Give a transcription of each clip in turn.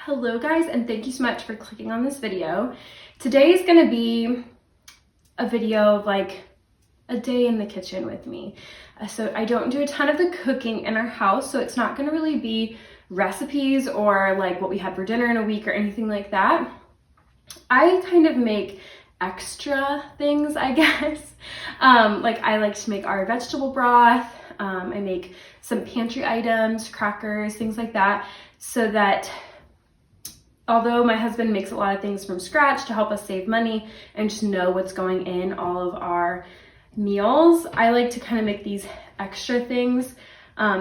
Hello guys, and thank you so much for clicking on this video. Today is going to be a video of like a day in the kitchen with me. So I don't do a ton of the cooking in our house, so it's not going to really be recipes or like what we had for dinner in a week or anything like that. I kind of make extra things, I guess. Like I like to make our vegetable broth. I make some pantry items, crackers, things like that, so that although my husband makes a lot of things from scratch to help us save money and just know what's going in all of our meals, I like to kind of make these extra things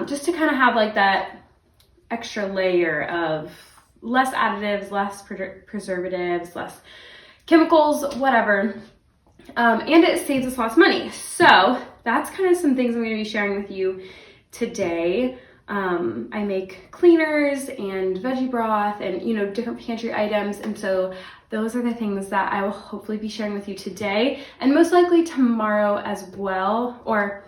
just to kind of have like that extra layer of less additives, less preservatives, less chemicals, whatever. And it saves us lots of money. So that's kind of some things I'm going to be sharing with you today. I make cleaners and veggie broth and, you know, different pantry items. And so those are the things that I will hopefully be sharing with you today and most likely tomorrow as well, or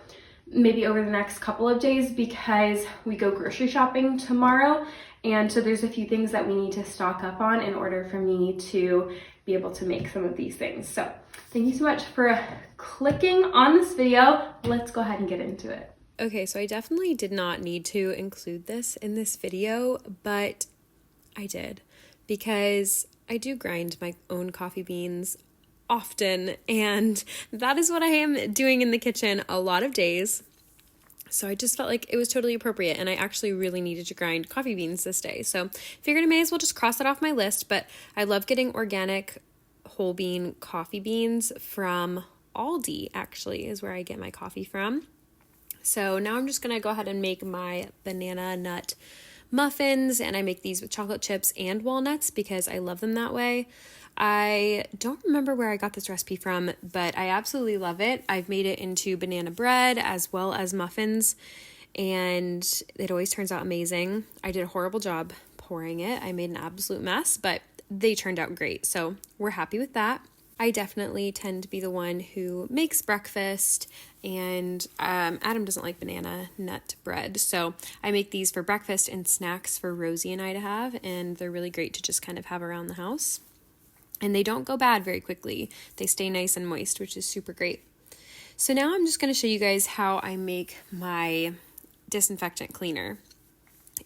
maybe over the next couple of days, because we go grocery shopping tomorrow. And so there's a few things that we need to stock up on in order for me to be able to make some of these things. So thank you so much for clicking on this video. Let's go ahead and get into it. Okay, so I definitely did not need to include this in this video, but I did because I do grind my own coffee beans often, and that is what I am doing in the kitchen a lot of days. So I just felt like it was totally appropriate, and I actually really needed to grind coffee beans this day. So figured I may as well just cross it off my list, but I love getting organic whole bean coffee beans from Aldi, actually, is where I get my coffee from. So now I'm just going to go ahead and make my banana nut muffins, and I make these with chocolate chips and walnuts because I love them that way. I don't remember where I got this recipe from, but I absolutely love it. I've made it into banana bread as well as muffins, and it always turns out amazing. I did a horrible job pouring it. I made an absolute mess, but they turned out great, so we're happy with that. I definitely tend to be the one who makes breakfast, and Adam doesn't like banana nut bread, so I make these for breakfast and snacks for Rosie and I to have, and they're really great to just kind of have around the house. And they don't go bad very quickly. They stay nice and moist, which is super great. So now I'm just going to show you guys how I make my disinfectant cleaner.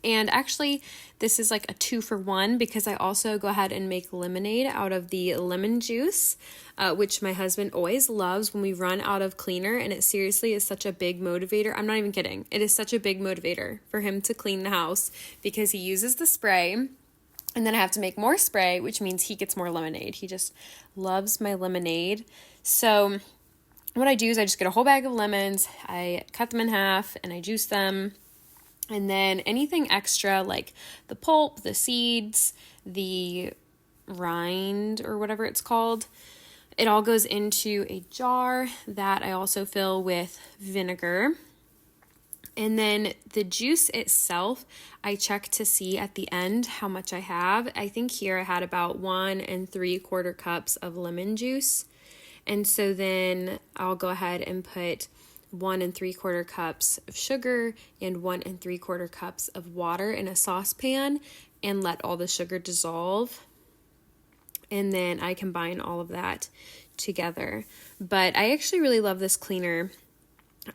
And actually, this is like a 2-for-1 because I also go ahead and make lemonade out of the lemon juice, which my husband always loves when we run out of cleaner. And it seriously is such a big motivator. I'm not even kidding. It is such a big motivator for him to clean the house because he uses the spray. And then I have to make more spray, which means he gets more lemonade. He just loves my lemonade. So what I do is I just get a whole bag of lemons. I cut them in half and I juice them. And then anything extra like the pulp, the seeds, the rind or whatever it's called, it all goes into a jar that I also fill with vinegar. And then the juice itself, I check to see at the end how much I have. I think here I had about 1 3/4 cups of lemon juice. And so then I'll go ahead and put 1 3/4 cups of sugar and 1 3/4 cups of water in a saucepan and let all the sugar dissolve. And then I combine all of that together. But I actually really love this cleaner.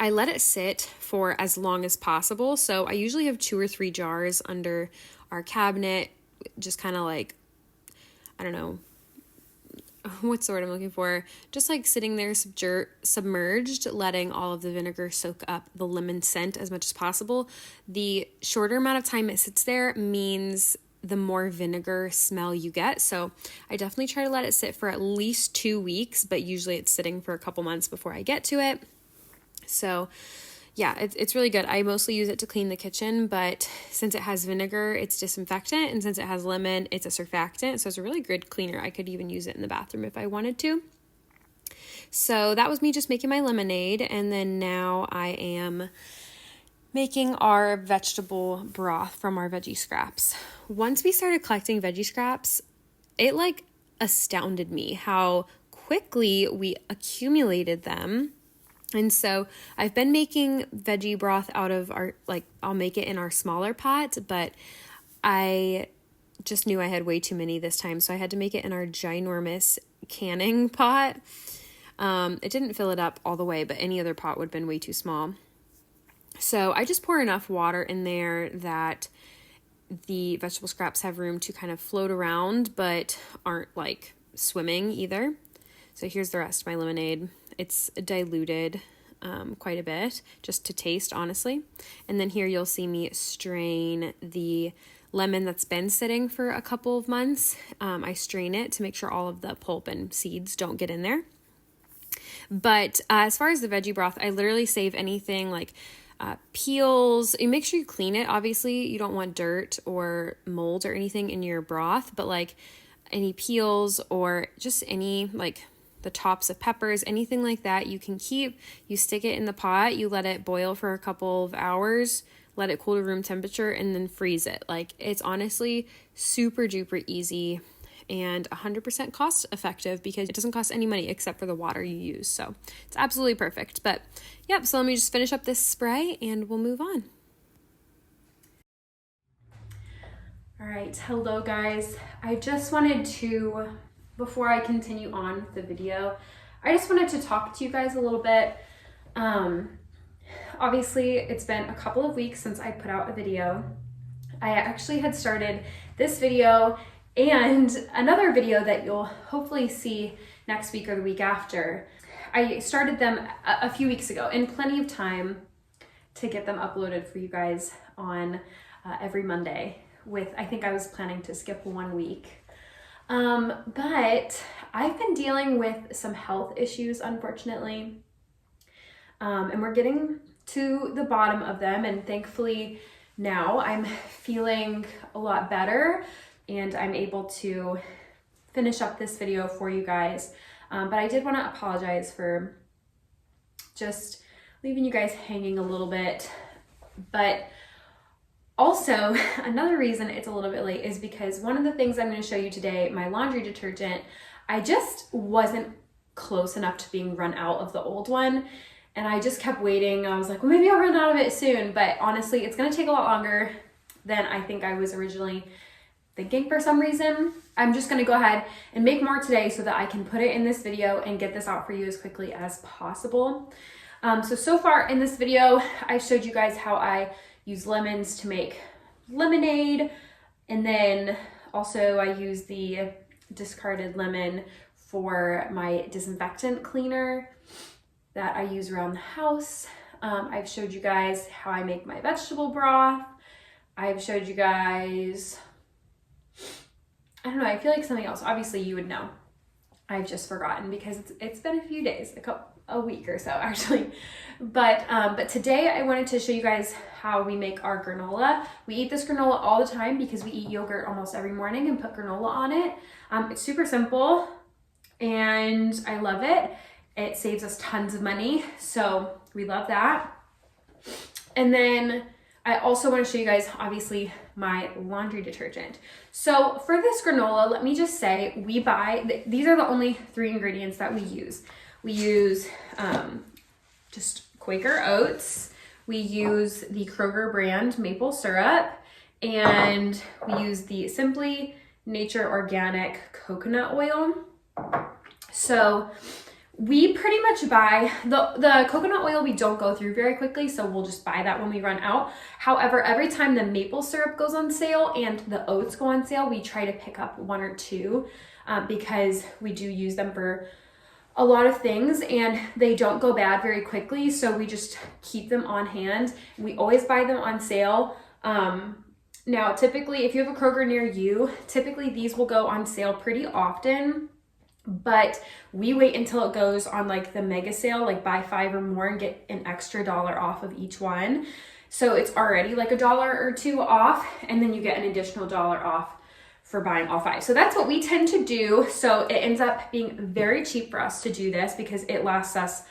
I let it sit for as long as possible. So I usually have 2 or 3 jars under our cabinet, just kind of like, I don't know, what's the word I'm looking for? Just like sitting there submerged, letting all of the vinegar soak up the lemon scent as much as possible. The shorter amount of time it sits there means the more vinegar smell you get. So I definitely try to let it sit for at least 2 weeks, but usually it's sitting for a couple months before I get to it. So yeah, it's really good. I mostly use it to clean the kitchen, but since it has vinegar, it's disinfectant, and since it has lemon, it's a surfactant, so it's a really good cleaner. I could even use it in the bathroom if I wanted to. So that was me just making my lemonade, and then now I am making our vegetable broth from our veggie scraps. Once we started collecting veggie scraps, it like astounded me how quickly we accumulated them. And so I've been making veggie broth out of our, like, I'll make it in our smaller pot, but I just knew I had way too many this time, so I had to make it in our ginormous canning pot. It didn't fill it up all the way, but any other pot would have been way too small. So I just pour enough water in there that the vegetable scraps have room to kind of float around, but aren't like swimming either. So here's the rest of my lemonade. It's diluted quite a bit just to taste, honestly. And then here you'll see me strain the lemon that's been sitting for a couple of months. I strain it to make sure all of the pulp and seeds don't get in there. But as far as the veggie broth, I literally save anything like peels. You make sure you clean it. Obviously, you don't want dirt or mold or anything in your broth, but like any peels or just any like the tops of peppers, anything like that, you can keep. You stick it in the pot, you let it boil for a couple of hours, let it cool to room temperature, and then freeze it. Like, it's honestly super duper easy and 100% cost effective because it doesn't cost any money except for the water you use. So it's absolutely perfect. But yep, so let me just finish up this spray and we'll move on. All right, hello guys. I just wanted to, before I continue on with the video, I just wanted to talk to you guys a little bit. Obviously, it's been a couple of weeks since I put out a video. I actually had started this video and another video that you'll hopefully see next week or the week after. I started them a few weeks ago, and plenty of time to get them uploaded for you guys on every Monday. I think I was planning to skip 1 week. But I've been dealing with some health issues, unfortunately. And we're getting to the bottom of them, and thankfully now I'm feeling a lot better and I'm able to finish up this video for you guys. But I did want to apologize for just leaving you guys hanging a little bit. But also, another reason it's a little bit late is because one of the things I'm going to show you today, my laundry detergent, I just wasn't close enough to being run out of the old one. And I just kept waiting. I was like, well, maybe I'll run out of it soon. But honestly, it's going to take a lot longer than I think I was originally thinking for some reason. I'm just going to go ahead and make more today so that I can put it in this video and get this out for you as quickly as possible. So far in this video, I showed you guys how I use lemons to make lemonade. And then also I use the discarded lemon for my disinfectant cleaner that I use around the house. I've showed you guys how I make my vegetable broth. I've showed you guys, I don't know, I feel like something else. Obviously you would know. I've just forgotten because it's been a few days, a week or so actually. But today I wanted to show you guys how we make our granola. We eat this granola all the time because we eat yogurt almost every morning and put granola on it. It's super simple and I love it. It saves us tons of money, so we love that. And then I also want to show you guys, obviously, my laundry detergent. So for this granola, let me just say, we buy, these are the only 3 ingredients that we use. We use just Quaker oats, we use the Kroger brand maple syrup, and we use the Simply Nature Organic coconut oil. So we pretty much buy, the coconut oil we don't go through very quickly, so we'll just buy that when we run out. However, every time the maple syrup goes on sale and the oats go on sale, we try to pick up 1 or 2 because we do use them for a lot of things and they don't go bad very quickly, so we just keep them on hand. We always buy them on sale. Now, typically, if you have a Kroger near you, typically these will go on sale pretty often. But we wait until it goes on like the mega sale, like buy 5 or more and get an extra $1 off of each one. So it's already like $1 or $2 off, and then you get an additional $1 off for buying all 5. So that's what we tend to do. So it ends up being very cheap for us to do this because it lasts us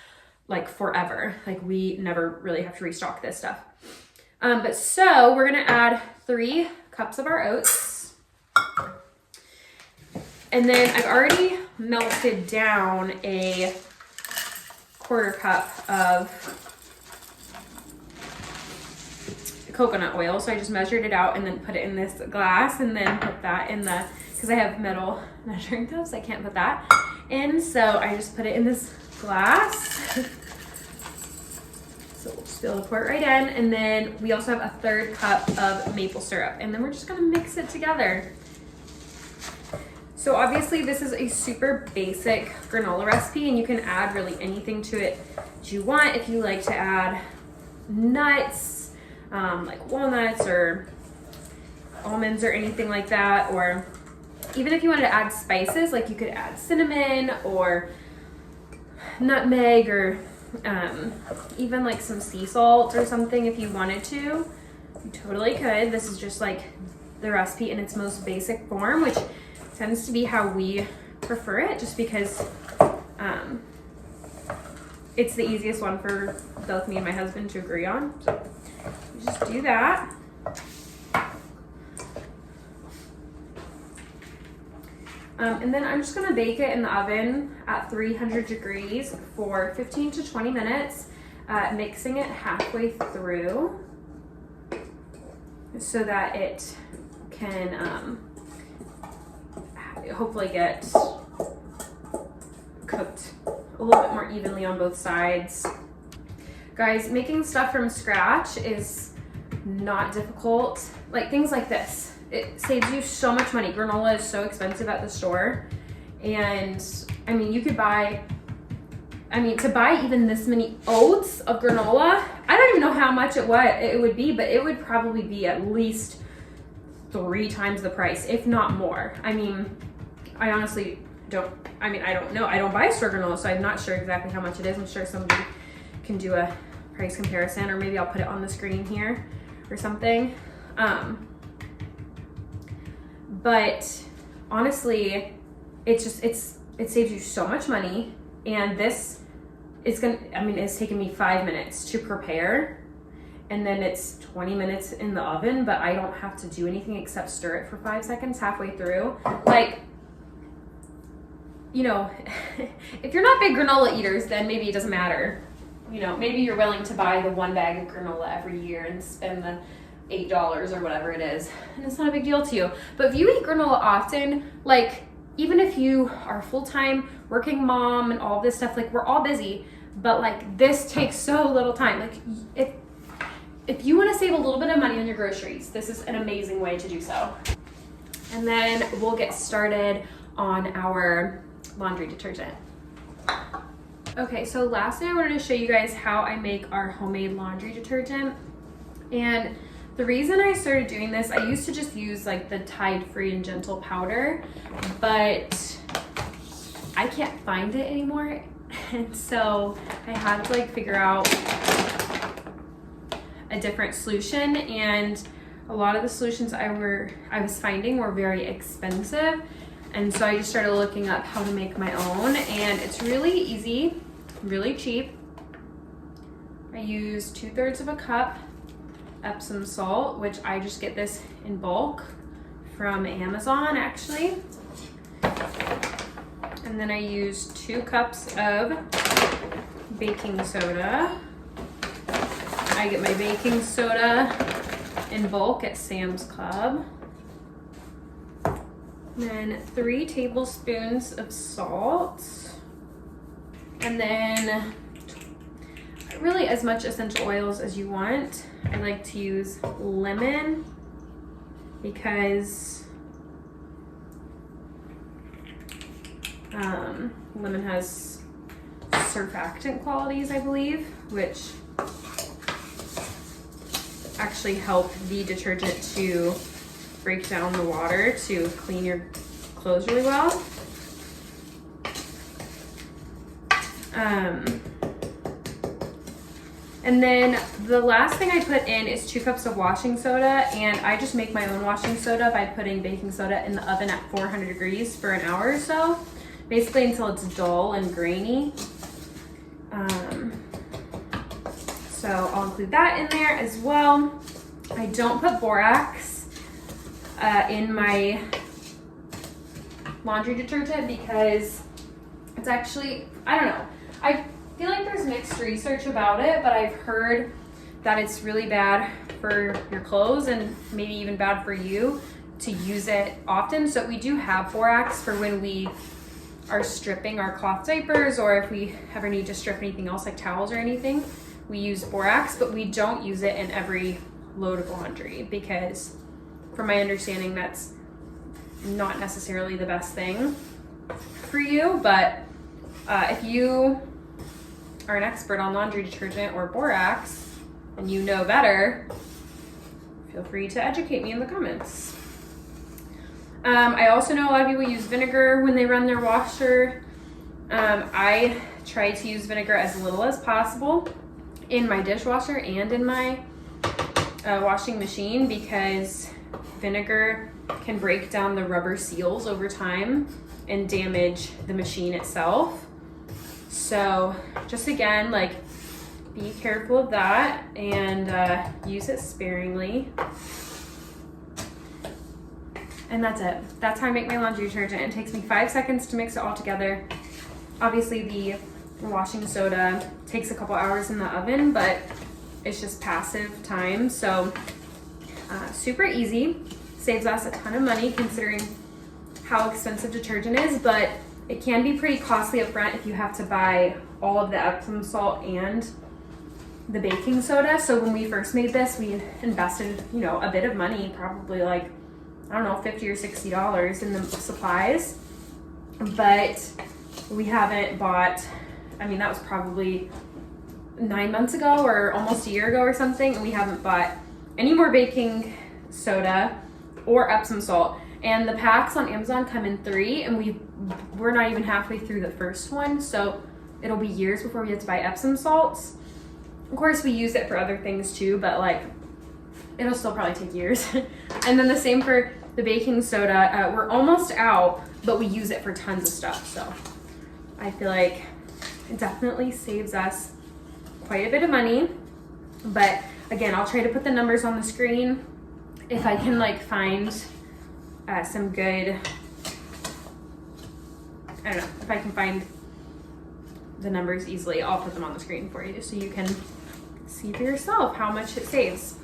like forever. Like we never really have to restock this stuff. But so we're gonna add 3 cups of our oats. And then I've already melted down a 1/4 cup of coconut oil. So I just measured it out and then put it in this glass and then put that in the, because I have metal measuring cups, I can't put that in. So I just put it in this glass. So we'll just fill the quart right in. And then we also have a 1/3 cup of maple syrup. And then we're just gonna mix it together. So obviously this is a super basic granola recipe and you can add really anything to it that you want. If you like to add nuts, like walnuts or almonds or anything like that, or even if you wanted to add spices, like you could add cinnamon or nutmeg or even like some sea salt or something if you wanted to. You totally could. This is just like the recipe in its most basic form, which tends to be how we prefer it, just because it's the easiest one for both me and my husband to agree on. So we just do that. And then I'm just gonna bake it in the oven at 300 degrees for 15 to 20 minutes, mixing it halfway through so that it can hopefully get cooked a little bit more evenly on both sides. Guys, making stuff from scratch is not difficult. Like things like this, it saves you so much money. Granola is so expensive at the store. And I mean, you could buy, to buy even this many oats of granola, I don't even know how much it would be, but it would probably be at least 3 times the price, if not more. I mean, I honestly don't, I don't know. I don't buy store granola, so I'm not sure exactly how much it is. I'm sure somebody can do a price comparison, or maybe I'll put it on the screen here or something. But honestly, it saves you so much money. And this is it's taken me 5 minutes to prepare, and then it's 20 minutes in the oven, but I don't have to do anything except stir it for 5 seconds halfway through. Like, you know, if you're not big granola eaters, then maybe it doesn't matter. You know, maybe you're willing to buy the 1 bag of granola every year and spend the $8 or whatever it is, and it's not a big deal to you. But if you eat granola often, like even if you are a full-time working mom and all this stuff, like we're all busy, but like this takes so little time. Like if you want to save a little bit of money on your groceries, this is an amazing way to do so. And then we'll get started on our laundry detergent. Okay, so lastly, I wanted to show you guys how I make our homemade laundry detergent. And the reason I started doing this, I used to just use like the Tide Free and Gentle powder, but I can't find it anymore. And so I had to like figure out a different solution, and a lot of the solutions I was finding were very expensive. And so I just started looking up how to make my own, and it's really easy, really cheap. I use 2/3 of a cup Epsom salt, which I just get this in bulk from Amazon actually. And then I use 2 cups of baking soda. I get my baking soda in bulk at Sam's Club. Then 3 tablespoons of salt. And then really as much essential oils as you want. I like to use lemon because lemon has surfactant qualities, I believe, which actually help the detergent to break down the water to clean your clothes really well. And then the last thing I put in is 2 cups of washing soda, and I just make my own washing soda by putting baking soda in the oven at 400 degrees for an hour or so, basically until it's dull and grainy. So I'll include that in there as well. I don't put borax in my laundry detergent because it's actually, I don't know. I feel like there's mixed research about it, but I've heard that it's really bad for your clothes and maybe even bad for you to use it often. So we do have borax for when we are stripping our cloth diapers, or if we ever need to strip anything else like towels or anything, we use borax, but we don't use it in every load of laundry because from my understanding that's not necessarily the best thing for you. But if you are an expert on laundry detergent or borax and you know better, feel free to educate me in the comments. I also know a lot of people use vinegar when they run their washer. I try to use vinegar as little as possible in my dishwasher and in my washing machine because vinegar can break down the rubber seals over time and damage the machine itself. So just again, like, be careful of that and use it sparingly. And that's it. That's how I make my laundry detergent. It takes me 5 seconds to mix it all together. Obviously the washing soda takes a couple hours in the oven, but it's just passive time. So super easy. Saves us a ton of money considering how expensive detergent is, but it can be pretty costly up front if you have to buy all of the Epsom salt and the baking soda. So when we first made this, we invested, a bit of money, probably like, I don't know, $50 or $60 in the supplies. But we haven't bought, that was probably 9 months ago or almost a year ago or something, and we haven't bought any more baking soda or Epsom salt. And the packs on Amazon come in 3, and we're not even halfway through the first one, so it'll be years before we have to buy Epsom salts. Of course, we use it for other things too, but it'll still probably take years. And then the same for the baking soda. We're almost out, but we use it for tons of stuff, so I feel like it definitely saves us quite a bit of money. But again, I'll try to put the numbers on the screen. If I can find some good, I don't know, if I can find the numbers easily, I'll put them on the screen for you so you can see for yourself how much it saves.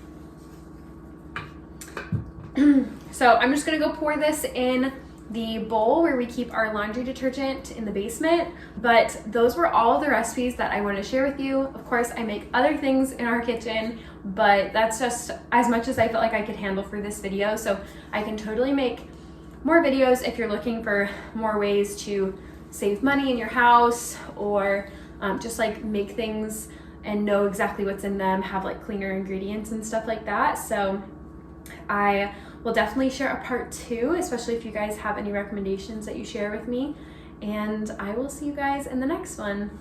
So I'm just gonna go pour this in the bowl where we keep our laundry detergent in the basement. But those were all the recipes that I wanted to share with you. Of course, I make other things in our kitchen, but that's just as much as I felt like I could handle for this video. So I can totally make more videos if you're looking for more ways to save money in your house, or just make things and know exactly what's in them, have cleaner ingredients and stuff like that. So I will definitely share a part 2, especially if you guys have any recommendations that you share with me. And I will see you guys in the next one.